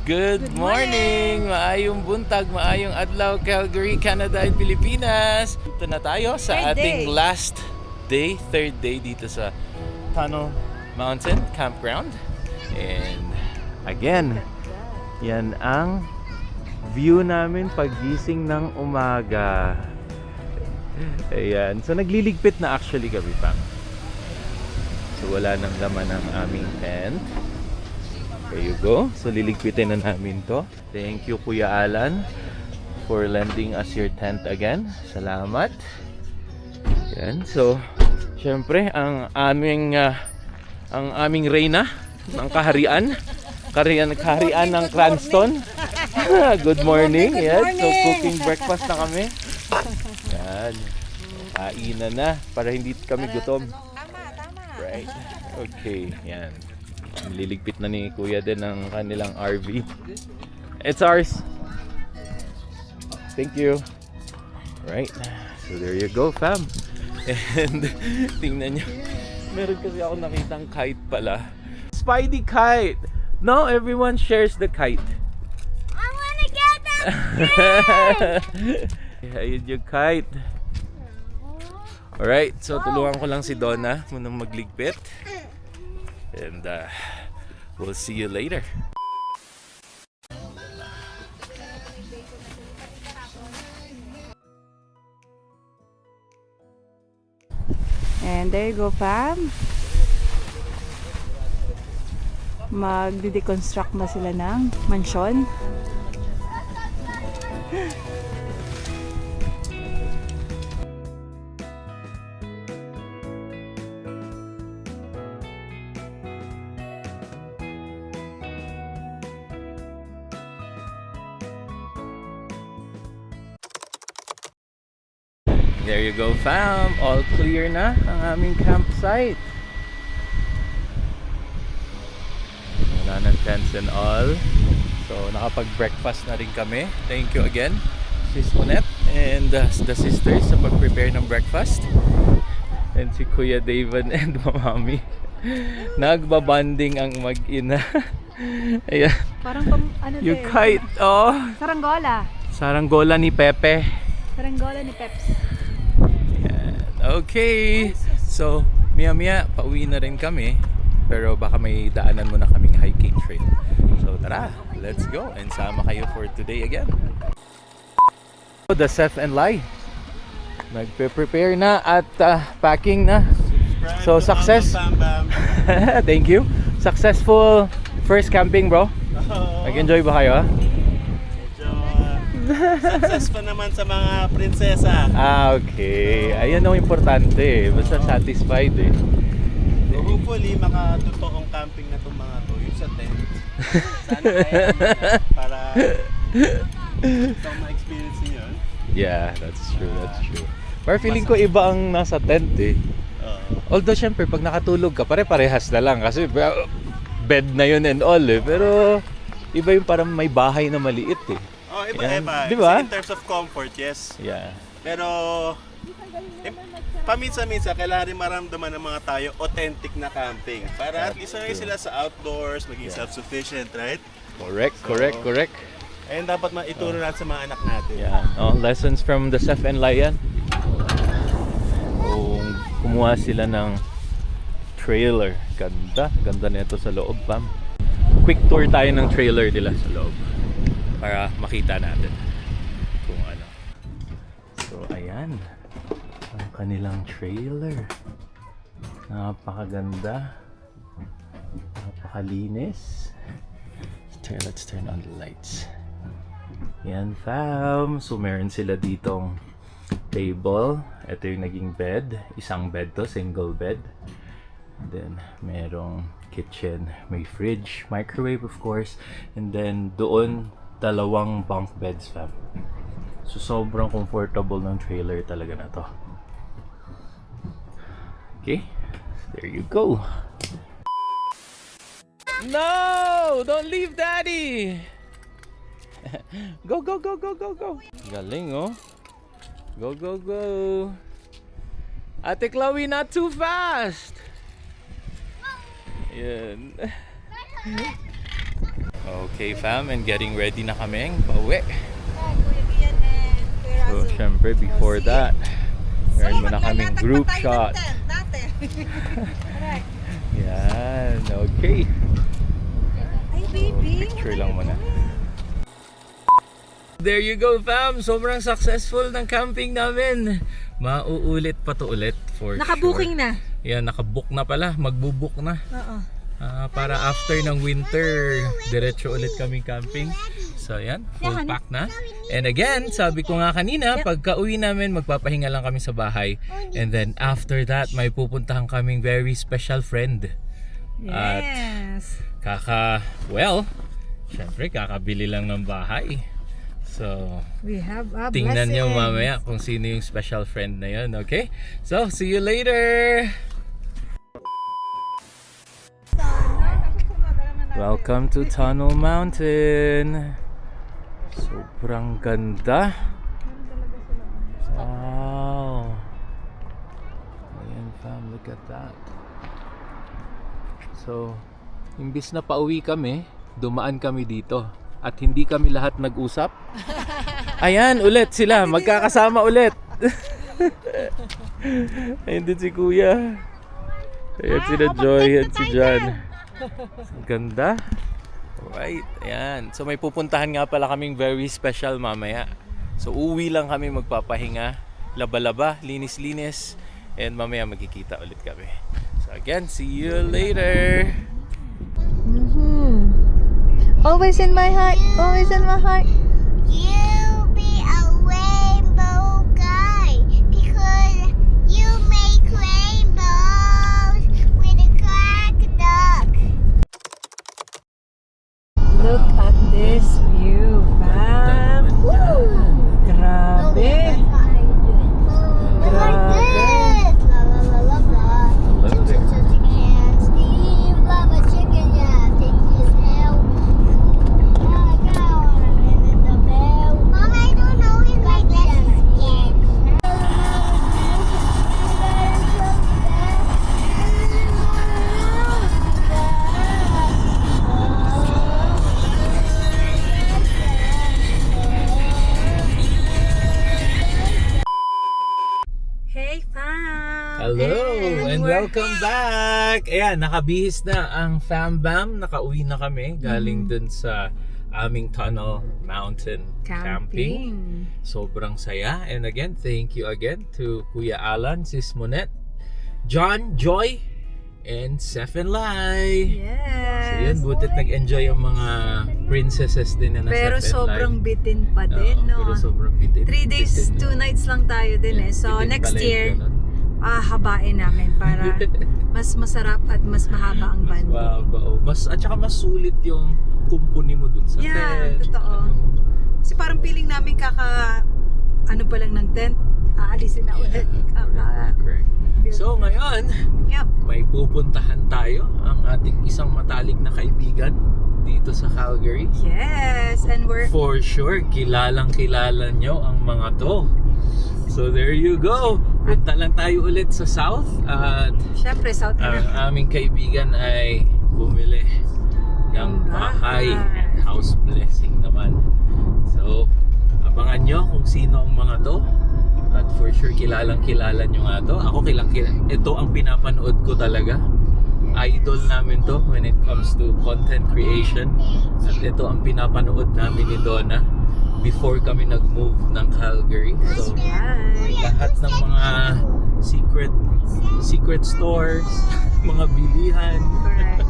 Good morning! Maayong buntag, maayong adlaw, Calgary, Canada, and Pilipinas. Dito na tayo sa ating last day, third day dito sa Tunnel Mountain Campground. And again, yan ang view namin paggising ng umaga. Ayan. So nagliligpit na actually kami pa. So wala nang laman ang aming tent. There you go. So liligpitin na namin to. Thank you Kuya Alan for lending us your tent again. Salamat. Yan. So syempre ang aming reyna ng kaharian. Kaharian ng Cranston. Good morning. Yes. So cooking breakfast na kami. Yan. Kainan na para hindi kami gutom. Tama. Right. Okay. Yan. Liligpit na ni Kuya din ng kanilang RV. It's ours. Thank you. Right. So there you go, fam. And tingnan nyo. Meron kasi ako nakitang kite pala. Spidey kite. No, everyone shares the kite. I wanna get that. Ayun yung kite. Alright, so tulungan ko lang si Donna munang magligpit. And we'll see you later. And there you go, fam. Magde-deconstruct na sila ng mansyon. There you go, fam. All clear na ang aming campsite. Wala ng tents and all. So, nakapag-breakfast na rin kami. Thank you again, Sis Monette and the sisters sa pag-prepare ng breakfast. And si Kuya David and Mami. Nagbabanding ang mag-ina. Ayan. Parang Yung kite, oh. Saranggola. Saranggola ni Pepe. Saranggola ni Peps. Okay, so maya pauwi na rin kami. Pero baka may daanan muna kaming hiking trail. So tara, let's go and sama kayo for today again. The Seth and Lai nagpe-prepare na at packing na. So success. Thank you. Successful first camping, bro. Nag-enjoy ba kayo? Success pa naman sa mga prinsesa. Okay. Ayan ang importante. Basta satisfied eh. So hopefully makatotoong camping na itong mga to. Yung sa tent. Sana kaya para ma-experience niyo. Yeah, that's true. Pero feeling ko iba ang nasa tent eh. Although syempre pag nakatulog ka, pare-parehas na lang kasi bed na yun and all eh. Pero iba yung parang may bahay na maliit eh. Oh, iba. Diba? In terms of comfort, yes. Yeah. Pero paminsan-minsan kailangan rin maramdaman ng mga tayo authentic na camping. Para at least sanay sila sa outdoors, maging self-sufficient, right? Correct. Ayun dapat maituro natin sa mga anak natin. Yeah. Oh, lessons from the Seth and Lion. Kumuha sila ng trailer. Ganda nito sa loob, pam. Quick tour tayo ng trailer nila sa loob para makita natin kung ano. So ayan ang kanilang trailer. Napakaganda, napakalinis. Let's turn on the lights. Yan, fam. So meron sila ditong table. Ito yung naging bed. Isang bed to, single bed. And then merong kitchen, may fridge, microwave of course, and then doon dalawang bunk beds, fam. So sobrang comfortable ng trailer talaga na to. Okay, there you go. No! Don't leave daddy! Go! Galing, oh. Go. Ate Chloe, not too fast! Yan. Okay fam, and getting ready na kaming pauwi. Kuya Kian and Kuya So Razu. syempre before that, meron muna kaming group shot. Dati. Correct. Yan, okay. Ay, baby. Picture lang muna. There you go fam, sobrang successful ng camping namin. Mauulit pa to ulit for Nakabuking sure. na. Yan, nakabook na pala, magbubook na. Oo. Para after ng winter, diretso ulit kami camping. So yan, full pack na. And again, sabi ko nga kanina, pagka uwi namin, magpapahinga lang kami sa bahay. And then after that, may pupuntahan kaming very special friend. At Yes. syempre kakabili lang ng bahay. So, We have a tingnan nyo blessing. mamaya kung sino yung special friend na yun, okay? So, see you later! Welcome to Tunnel Mountain! Sobrang ganda! Wow! Ayan fam, look at that! So, imbis na pauwi kami, dumaan kami dito. At hindi kami lahat nag-usap. Ayan, ulit sila. Magkakasama ulit. Ayun din si Kuya. Ayan sila Joy at si John. Ang ganda. Alright, ayan. So may pupuntahan nga pala kaming very special mamaya. So uwi lang kami magpapahinga. Laba-laba, linis-linis. And mamaya magkikita ulit kami. So again, see you later. Always in my heart. Always in my heart. You be a rainbow guy because you make rainbows with a crack duck. Look at this view, fam. Grabe. Like this. La la la la la. Chicken Steve, love a chicken, yeah. Take his hell. Mom, I don't know his like Hey, fam. Hello and welcome back! Ayan, nakabihis na ang Fam Bam. Nakauwi na kami galing dun sa aming Tunnel Mountain camping. Sobrang saya. And again, thank you again to Kuya Alan, Sis Monet, John, Joy, and Seth and Lai. Yes. So yun, butit nag-enjoy ang mga princesses din na nasa Pero Seth and Lai. sobrang bitin pa din, Oo, no? pero sobrang bitin. 3 days, Bitin 2 yun. nights lang tayo din eh. So Bitin next pala yung year, ganun. habain namin para mas masarap at mas mahaba ang Mas band. mahaba, oh. At saka mas sulit yung kumpuni mo dun sa Yeah, tent. totoo. Kasi parang feeling namin ano pa lang ng tent, aalisin na ulit. Correct. So ngayon, Yep. may pupuntahan tayo, ang ating isang matalik na kaibigan dito sa Calgary. Yes, and we're For sure, kilalang kilala nyo ang mga to. So there you go. Punta lang tayo ulit sa South at syempre South ang America. aming kaibigan ay bumili ng bahay and house blessing naman. So, abangan nyo kung sino ang mga to. At for sure, kilalang kilala nyo nga to. Ako ito ang pinapanood ko talaga. Idol namin to when it comes to content creation. At ito ang pinapanood namin ni Donna before kami nag-move ng Calgary. So, lahat ng mga secret stores, mga bilihan. Correct.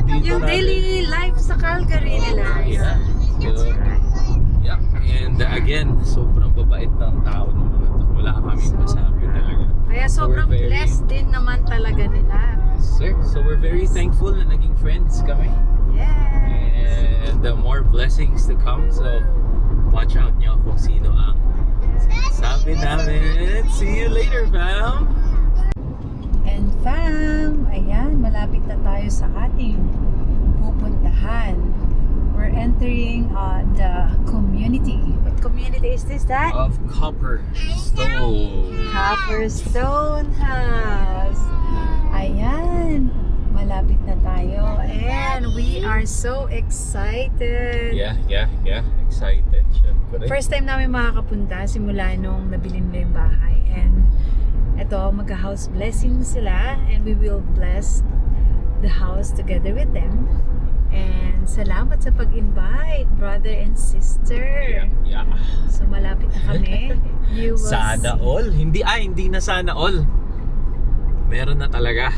Dito Yung natin. daily life sa Calgary nila. Yeah. So, yeah. And again, sobrang babait ng tao ng mga to. Wala kami masabi talaga. Kaya sobrang So we're very- blessed din naman talaga nila. Yes, sir. So we're very thankful na naging friends kami. Yes. And the more blessings to come. So watch out nyo kung sino ang sabi namin. See you later, fam! And fam, ayan, malapit na tayo sa ating pupuntahan. We're entering the community. What community is this, Dad? Of Copperstone. Copperstone House. Ayan, malapit na tayo. And we are so excited. Yeah. Excited, syempre. First time namin makakapunta simula nung nabili nila yung bahay. And eto, magka-house blessing sila. And we will bless the house together with them. And salamat sa pag-invite, brother and sister. Yeah. So malapit na kami. You will Sana all? Hindi na sana all. Meron na talaga.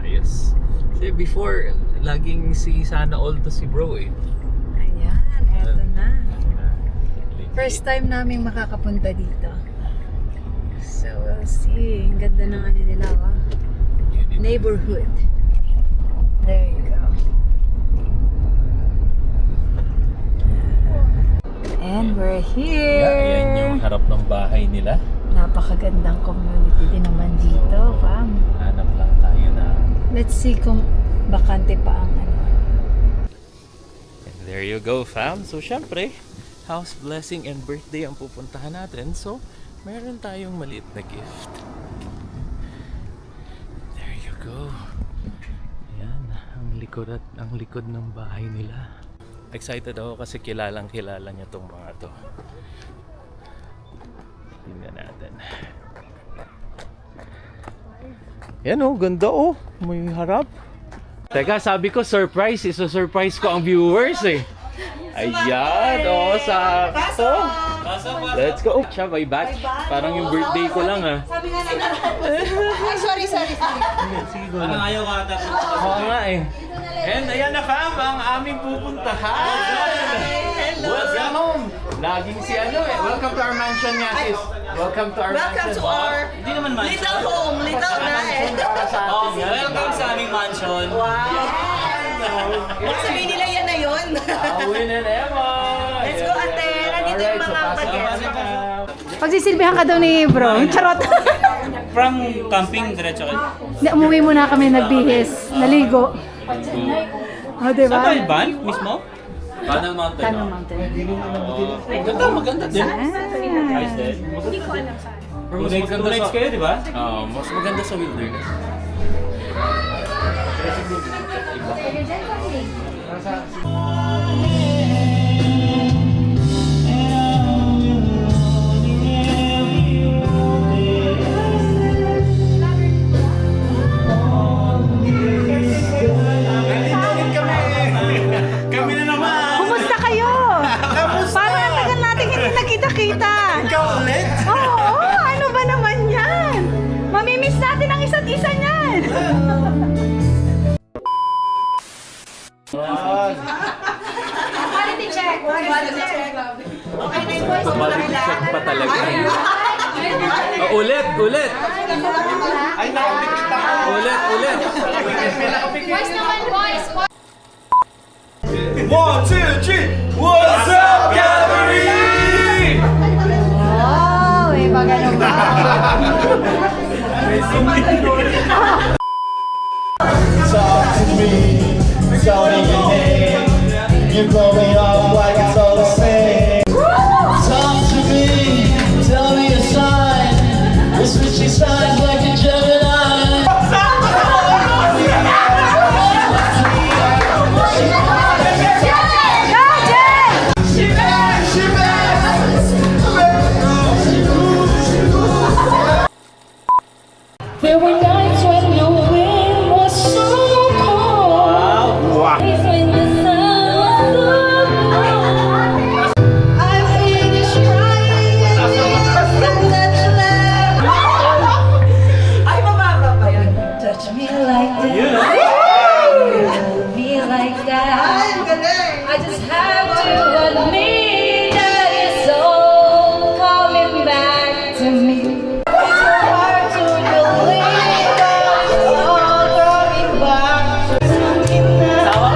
Ayos. Kasi before, laging si sana all to si bro eh. Ayan, eto na. First time namin makakapunta dito. So we'll see. Ang ganda ng ano nila, neighborhood. There you go. And we're here. Yeah, yan yung harap ng bahay nila. Napakagandang community din naman dito, fam. Hanap lang tayo na. Let's see kung bakante pa ang ano. And there you go, fam. So, syempre, house blessing and birthday ang pupuntahan natin. So, meron tayong maliit na gift. There you go. Ayan, ang likod ng bahay nila. Excited ako kasi kilala niya tong mga to. Tingnan natin. Yan oh, ganda oh. May harap. Teka, sabi ko surprise. Iso-surprise ko ang viewers eh. Ayan, oh, sakto. Let's go. Siya, may batch. Parang yung birthday ko lang ah. Sabi nga ay, sorry. Sige, go na. Ayaw ka ata. Oo nga eh. And ayan na fam, ang aming pupuntahan. Welcome home. Laging si ano eh. Welcome to our mansion nga sis. Welcome to our mansion. Hindi naman man. Little home, little Mansion para sa atin. Welcome sa aming mansion. Baka sabihin nila yan na yun. Awin and Emma. Let's go, ate. Nandito yung mga pag-guest. Pagsisilbihan ka daw ni bro. Charot. From camping, diretso kayo. Hindi, umuwi muna kami nagbihis. Naligo. Oh, diba? Sa Balban mismo? Tunnel Mountain. Tanong Mountain. Maganda din. Nice din. Hindi ko alam saan. Mas maganda Two nights sa... kayo, di ba? Mas maganda sa wilderness. Kami na naman! Kumusta kayo? Parang ang tagal natin hindi nakita-kita. Ikaw ulit? Oo, ano ba naman yan? Mamimiss natin ang isa't isa niyan. Quality check. Quality check pa talaga. Ulit! Ay, nakapikit ako! Ulit! Voice naman, voice. 1, 2, 3! What's up, Calvary? Wow, iba ganun ba? Talk to me, tell me your name. You blow me off like it's all the same. Talk to me, tell me a sign. We're switching sides like a Gemini. There were nights when the wind was so cold. Days when the sun was so bright. I finished crying and that's left. Ay, mababa pa yun. Touch me like this. Hold me like that. Ay, galing. I just have to admit that it's all coming back to me. It's so hard to believe that it's all coming back to me now.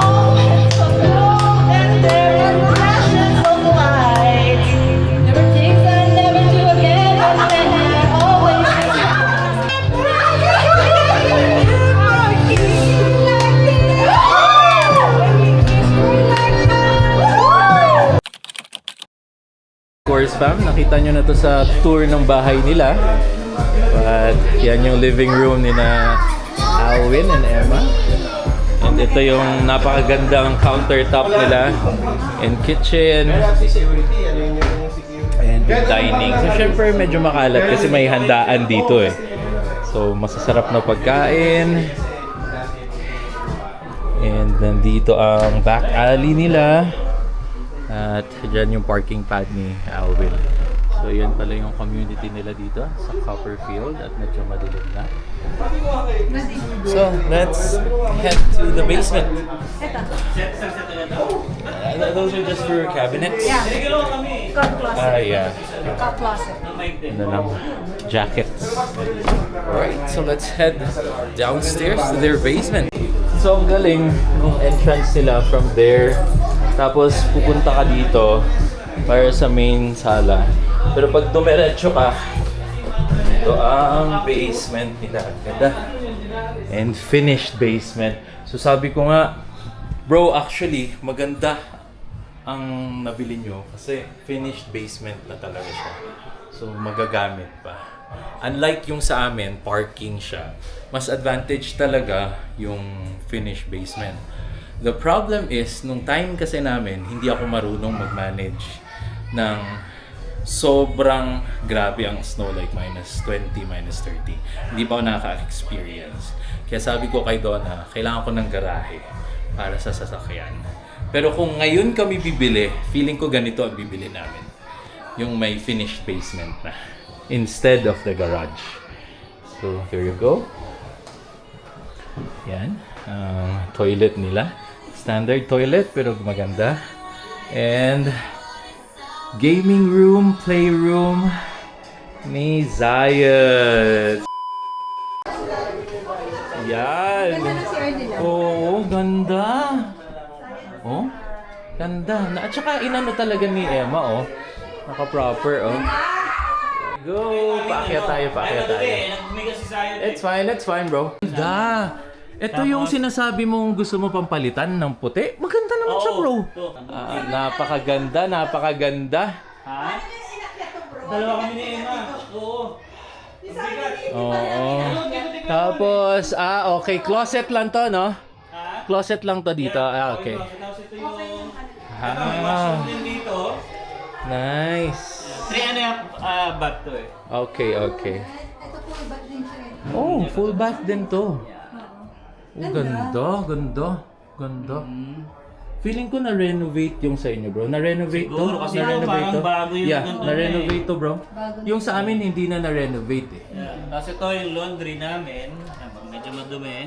Moments of love and there are flashes of light. There were things I never do again, but then I always Of course fam, nakita nyo na to sa tour ng bahay nila. But yan yung living room ni na Alwin and Emma. And ito yung napakagandang countertop nila and kitchen and yung dining. So syempre medyo makalat kasi may handaan dito eh. So masasarap na pagkain. And nandito ang back alley nila. At dyan yung parking pad ni Alvin. So yan pala yung community nila dito sa Copperfield at medyo madilim na. So let's head to the basement. Those are just for cabinets? Yeah. Car closet. Yeah. Car closet. Ano lang, jackets. Alright, so let's head downstairs to their basement. So ang galing ng entrance nila from there. Tapos pupunta ka dito para sa main sala. Pero pag dumiretso ka, ito ang basement nila. Ganda. And finished basement. So sabi ko nga, bro, actually maganda ang nabili nyo kasi finished basement na talaga siya. So magagamit pa. Unlike yung sa amin, parking siya. Mas advantage talaga yung finished basement. The problem is, nung time kasi namin, hindi ako marunong mag-manage ng sobrang grabe ang snow, like minus 20, minus 30. Hindi pa ako nakaka-experience. Kaya sabi ko kay Donna, kailangan ko ng garahe para sa sasakyan. Pero kung ngayon kami bibili, feeling ko ganito ang bibili namin. Yung may finished basement na. Instead of the garage. So, there you go. Yan. Toilet nila. Standard toilet pero maganda. And gaming room, playroom ni Zayed. Yan. Oo, ganda. Oh, ganda. At saka inano talaga ni Emma, oh. Naka-proper, oh. Go! Paakyat tayo, paakyat tayo. It's fine, bro. Ganda! Ito yung sinasabi mong gusto mo pampalitan ng puti. Maganda naman siya, bro. Napakaganda, napakaganda. Ha? Dalawa kami ni Emma. Oo. Oo. Tapos, okay. Closet lang to, no? Closet lang to dito. Okay. Tapos ito yung Ah, din dito. nice. 3.5 baht to eh. Okay, okay. Oh, full bath din to. Oh, ganda, ganda, ganda. Feeling ko na-renovate yung sa inyo, bro. Na-renovate to? Siguro, kasi Na-renovate parang to? bago yung Yeah, ganun na-renovate to, bro. Yung sa amin, hindi na na-renovate eh. Yeah. Tapos ito yung laundry namin. Medyo madumi.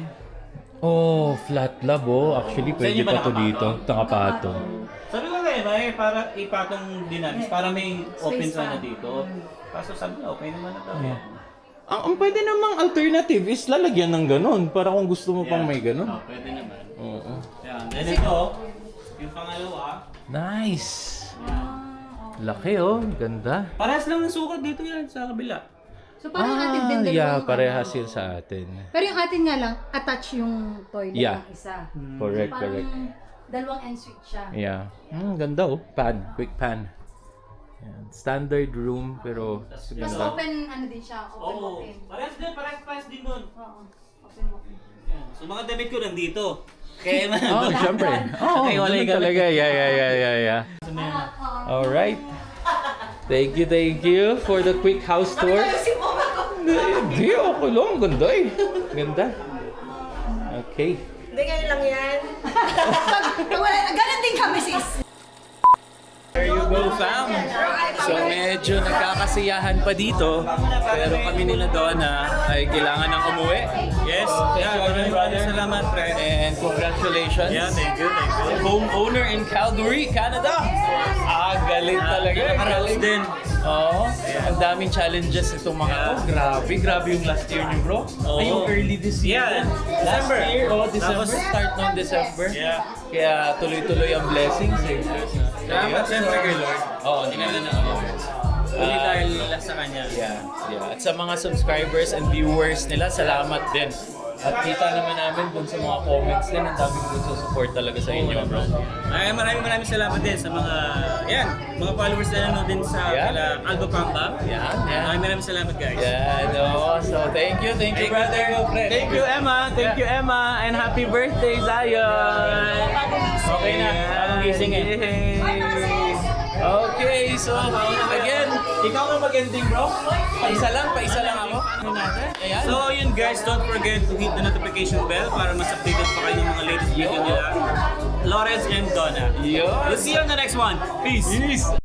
Oh, flat lab, oh. Actually, pwede inyo ba pa to dito. Nakapatong. Sabi ko kayo, para ipatong dinamis, para may open sana dito. Kaso sabi ko, okay naman na daw. Ang pwede namang alternative is lalagyan ng ganun. Para kung gusto mo pang may ganun. Pwede naman. Oo. Yan. Then ito, yung pangalawa. Nice. Laki, oh. Ganda. Parehas lang ng sukat dito yan sa kabila. So parang atin din Yeah, parehas yun sa atin. Pero yung atin nga lang, attach yung toilet Yeah. ng isa. Correct, Parang correct. dalawang ensuite siya. Yeah. Ganda, oh. Pan. Quick pan. Yan. Standard room, pero Mas ganda. open, ano din siya, Oo. open. Parehas din nun. Oo, open. Yan. So mga damit ko nandito. Kaya man. Oh, syempre. Oo, Okay, wala ganun yung talaga. Yeah. Alright. Thank you for the quick house tour. Hindi, okay lang. Ganda eh. Ganda. Okay. Hindi, ngayon lang yan. Ganon din kami, sis. There you go, fam. So medyo nagkakasiyahan pa dito. Pero kami nila Donna ay kailangan ng umuwi. Yes. Maraming salamat, pre. And congratulations. Yeah, thank you. Homeowner in Calgary, Canada. Galing talaga. Nakaraos din. Oo. Ang daming challenges itong mga to. Grabe yung last year niyo, bro. Ay, yung early this year. Yeah. Last December. year, December. Tapos- Start ng December. Yeah. Kaya tuloy-tuloy ang blessings eh. Salamat siyempre kay Lord. Oo, hindi ka na Uli dahil nila sa kanya. Yeah. At sa mga subscribers and viewers nila, salamat din At kita naman namin dun sa mga comments din, ang daming support talaga sa inyo, bro. Ay, maraming salamat din sa mga, mga followers na nanonood din sa kala Alba Pamba. Maraming salamat guys. So thank you, brother. Thank you, Emma, and happy birthday, Zion. Okay na, bagong gising Okay, so again, Ikaw ang mag-ending bro. paisa lang ako. Ayan. So yun guys, don't forget to hit the notification bell para mas updated pa kayo ng mga latest video nila. Lawrence and Donna. Yun. We'll see you on the next one. Peace.